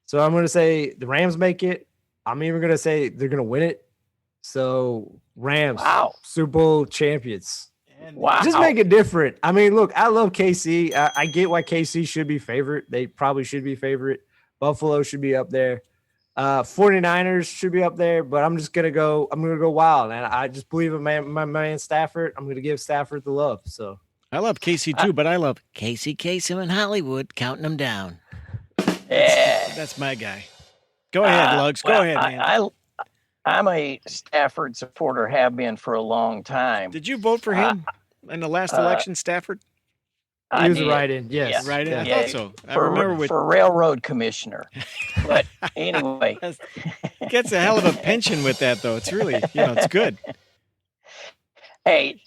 So I'm going to say the Rams make it. I'm even going to say they're going to win it. So Rams, Super Bowl champions. Wow. Just make it different. I mean, look, I love KC. I get why KC should be favorite. They probably should be favorite. Buffalo should be up there. 49ers should be up there, but I'm going to go wild. And I just believe in my man Stafford. I'm going to give Stafford the love. So I love KC too, but I love Casey Kasem in Hollywood, counting them down. That's my guy. Go ahead, Lugs. Go ahead, man. I'm a Stafford supporter, have been for a long time. Did you vote for him in the last election, Stafford? He was a write-in, yes. Yeah. Write-in, I thought so. I remember for railroad commissioner. But anyway. Gets a hell of a pension with that, though. It's really, it's good. Hey,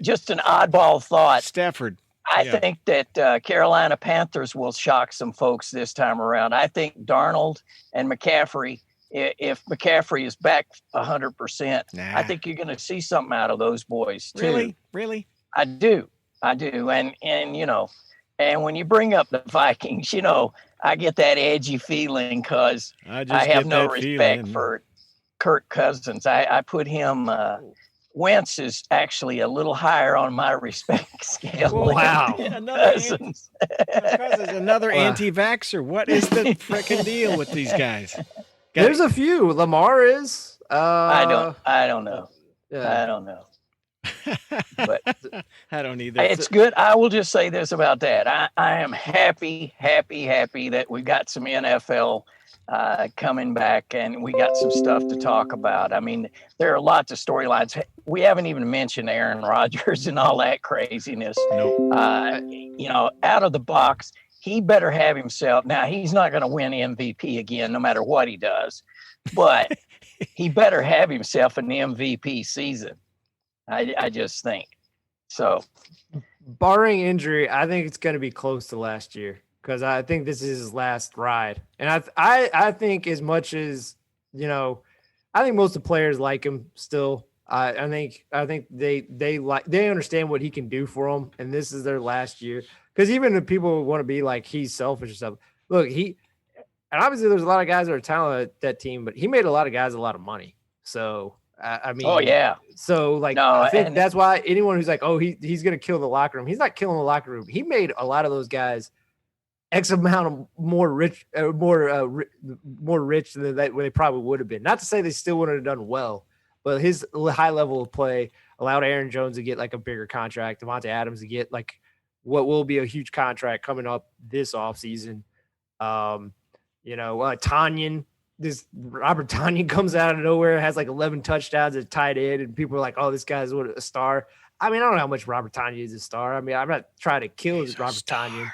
just an oddball thought. Stafford. I think that Carolina Panthers will shock some folks this time around. I think Darnold and McCaffrey, if McCaffrey is back 100%, I think you're going to see something out of those boys too. Really? I do. And and when you bring up the Vikings, I get that edgy feeling because I have no respect for Kirk Cousins. I put him. Wentz is actually a little higher on my respect scale. Wow. Another anti-vaxxer. What is the frickin' deal with these guys? There's a few. Lamar is. I don't know. Yeah. I don't know. But I don't either. It's good. I will just say this about that. I am happy that we got some NFL coming back, and we got some stuff to talk about. I mean, there are lots of storylines. We haven't even mentioned Aaron Rodgers and all that craziness. Nope. Out of the box, he better have himself. Now, he's not going to win MVP again, no matter what he does, but he better have himself an MVP season. I just think so. Barring injury, I think it's going to be close to last year. Because I think this is his last ride, and I think as much as I think most of the players like him still. I think they understand what he can do for them, and this is their last year. Because even if people want to be like he's selfish or something, look, and obviously there's a lot of guys that are talented at that team, but he made a lot of guys a lot of money. So I mean, oh yeah. So I think that's why anyone who's like, oh, he's gonna kill the locker room, he's not killing the locker room. He made a lot of those guys X amount of more rich than that they probably would have been. Not to say they still wouldn't have done well, but his high level of play allowed Aaron Jones to get like a bigger contract, Devontae Adams to get like what will be a huge contract coming up this offseason. Tanyan, this Robert Tanyan comes out of nowhere, has like 11 touchdowns at tight end, and people are like, "Oh, this guy's a star." I mean, I don't know how much Robert Tanyan is a star. I mean, I'm not trying to kill Robert Tanyan.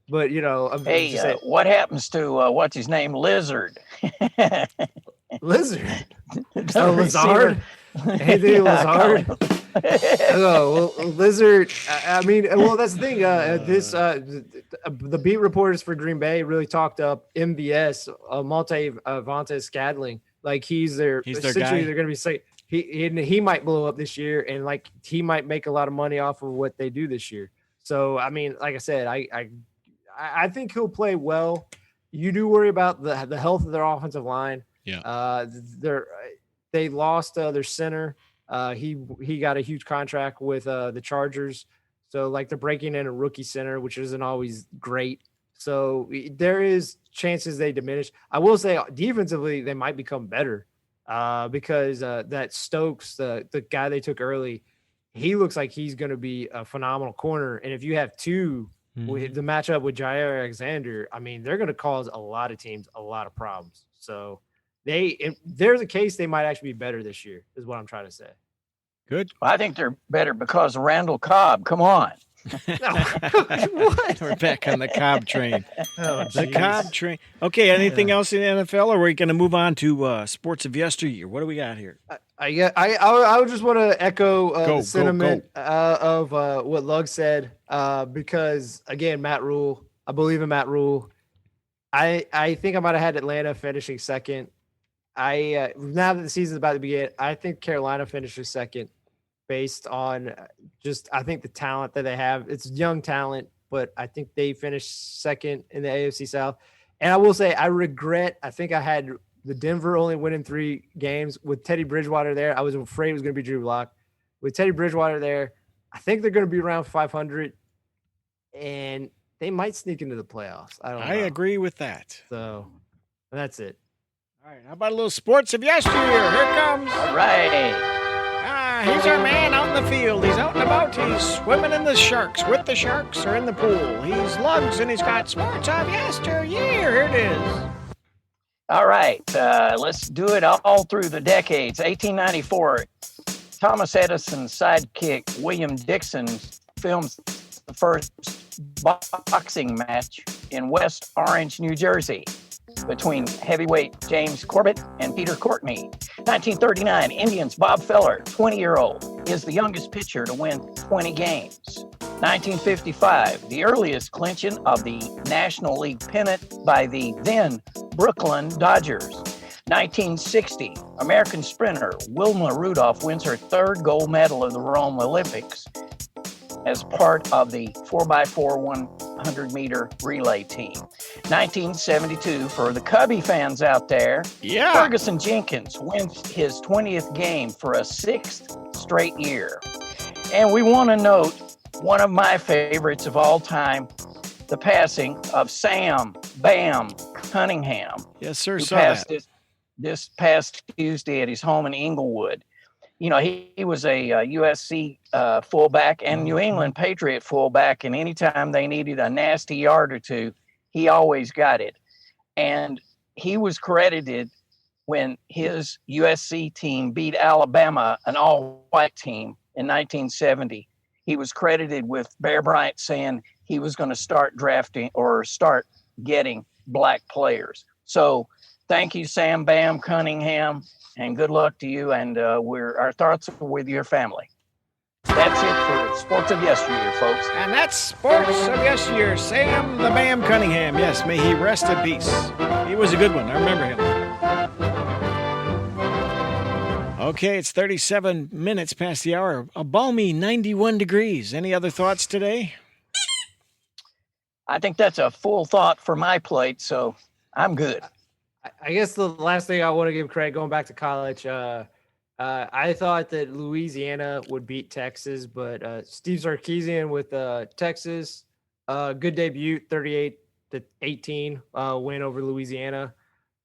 But what happens to what's his name, Lizard? Lizard. Lazard. Anthony Lazard. Lizard. I mean, that's the thing. The beat reporters for Green Bay really talked up MVS, Vontaze Scantling. Like he's their guy. They're going to be saying he might blow up this year, and like he might make a lot of money off of what they do this year. So, I mean, like I said, I think he'll play well. You do worry about the health of their offensive line. Yeah. They lost their center. He got a huge contract with the Chargers. So, like, they're breaking in a rookie center, which isn't always great. So, there is chances they diminish. I will say defensively, they might become better because that Stokes, the guy they took early, he looks like he's going to be a phenomenal corner. And if you have two, with the matchup with Jair Alexander, I mean, they're going to cause a lot of teams a lot of problems. So there's a case they might actually be better this year, is what I'm trying to say. Good. Well, I think they're better because of Randall Cobb. Come on. What? We're back on the Cobb train. The Cobb train. Okay, anything else in the NFL, or are we going to move on to sports of yesteryear? What do we got here? I would just want to echo the sentiment of what Lug said because, again, Matt Rule. I believe in Matt Rule. I think I might have had Atlanta finishing second. Now that the season's about to begin, I think Carolina finishes second based on just I think the talent that they have. It's young talent, but I think they finished second in the AFC South. And I will say, I think I had the Denver only winning 3 games with Teddy Bridgewater there. I was afraid it was going to be Drew Lock. With Teddy Bridgewater there, I think they're going to be around 500, and they might sneak into the playoffs. I agree with that. So that's it. All right. How about a little sports of yesteryear? Here comes. All right. He's our man out in the field. He's out and about. He's swimming in the sharks, with the sharks, or in the pool. He's Lugs, and he's got sports of yesteryear. Here it is. All right. Let's do it all through the decades. 1894, Thomas Edison's sidekick, William Dixon, films the first boxing match in West Orange, New Jersey, between heavyweight James Corbett and Peter Courtney. 1939, Indians' Bob Feller, 20-year-old, is the youngest pitcher to win 20 games. 1955, the earliest clinching of the National League pennant by the then Brooklyn Dodgers. 1960, American sprinter Wilma Rudolph wins her 3rd gold medal of the Rome Olympics as part of the 4x4 100-meter relay team. 1972, for the Cubby fans out there, Ferguson Jenkins wins his 20th game for a 6th straight year. And we want to note one of my favorites of all time, the passing of Sam Bam Cunningham. Yes, sir. Who passed this past Tuesday at his home in Inglewood. You know, he was a USC fullback and New England Patriot fullback, and anytime they needed a nasty yard or two, he always got it. And he was credited when his USC team beat Alabama, an all-white team, in 1970. He was credited with Bear Bryant saying he was going to start drafting or start getting black players. So thank you, Sam Bam Cunningham. And good luck to you, and our thoughts are with your family. That's it for Sports of Yesteryear, folks. And that's Sports of Yesteryear. Sam the Bam Cunningham. Yes, may he rest in peace. He was a good one. I remember him. Okay, it's 37 minutes past the hour. A balmy 91 degrees. Any other thoughts today? I think that's a full thought for my plate, so I'm good. I guess the last thing I want to give credit, going back to college, I thought that Louisiana would beat Texas, but Steve Sarkisian with Texas, good debut, 38-18 win over Louisiana.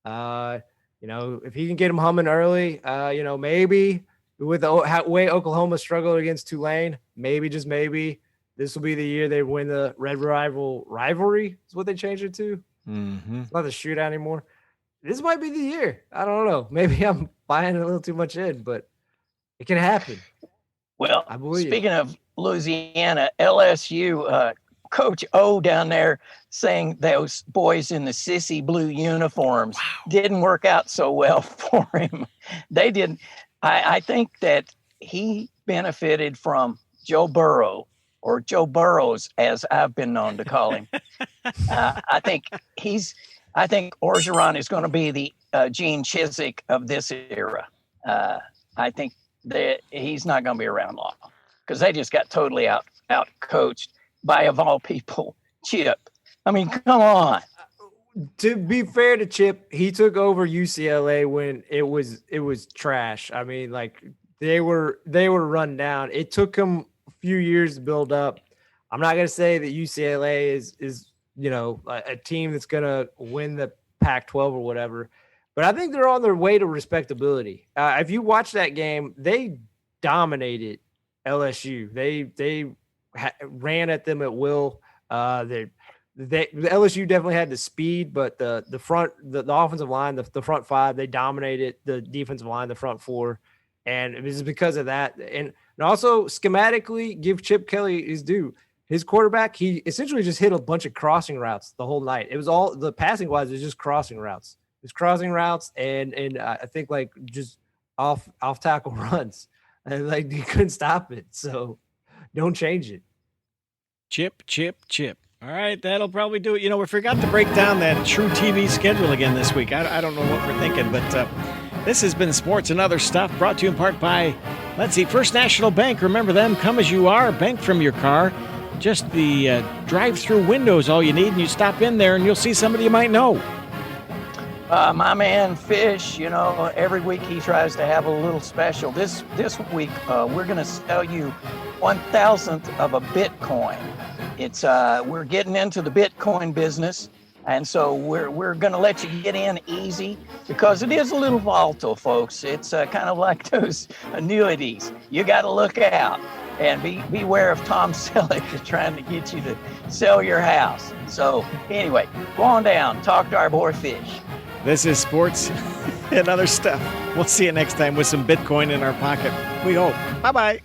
If he can get them humming early, maybe with the way Oklahoma struggled against Tulane, maybe, just maybe, this will be the year they win the Red Rivalry is what they changed it to. Mm-hmm. It's not the shootout anymore. This might be the year. I don't know. Maybe I'm buying a little too much in, but it can happen. Well, speaking of Louisiana, LSU, Coach O down there saying those boys in the sissy blue uniforms didn't work out so well for him. They didn't. I think that he benefited from Joe Burrow, or Joe Burrows, as I've been known to call him. I think Orgeron is going to be the Gene Chizik of this era. I think that he's not going to be around long because they just got totally out coached by, of all people, Chip. I mean, come on. To be fair to Chip, he took over UCLA when it was trash. I mean, like they were run down. It took him a few years to build up. I'm not going to say that UCLA is a team that's going to win the Pac-12 or whatever. But I think they're on their way to respectability. If you watch that game, they dominated LSU. They ran at them at will. The LSU definitely had the speed, but the offensive line, the front five, they dominated the defensive line, the front four. And it was because of that. And also schematically, give Chip Kelly his due. His quarterback, he essentially just hit a bunch of crossing routes the whole night. It was all the passing wise, it was just crossing routes. It was crossing routes and I think like just off tackle runs. And like you couldn't stop it. So don't change it. Chip. All right, that'll probably do it. We forgot to break down that True TV schedule again this week. I don't know what we're thinking, but this has been Sports and Other Stuff, brought to you in part by, First National Bank. Remember them, come as you are, bank from your car. just the drive-through window is all you need, and you stop in there and you'll see somebody you might know. My man Fish, every week he tries to have a little special. This week we're going to sell you 1,000th of a Bitcoin. It's we're getting into the Bitcoin business, and so we're going to let you get in easy because it is a little volatile, folks. It's kind of like those annuities. You got to look out and beware of Tom Selleck trying to get you to sell your house. So anyway, go on down, talk to our boy Fish. This is Sports and Other Stuff. We'll see you next time with some Bitcoin in our pocket. We hope. Bye-bye.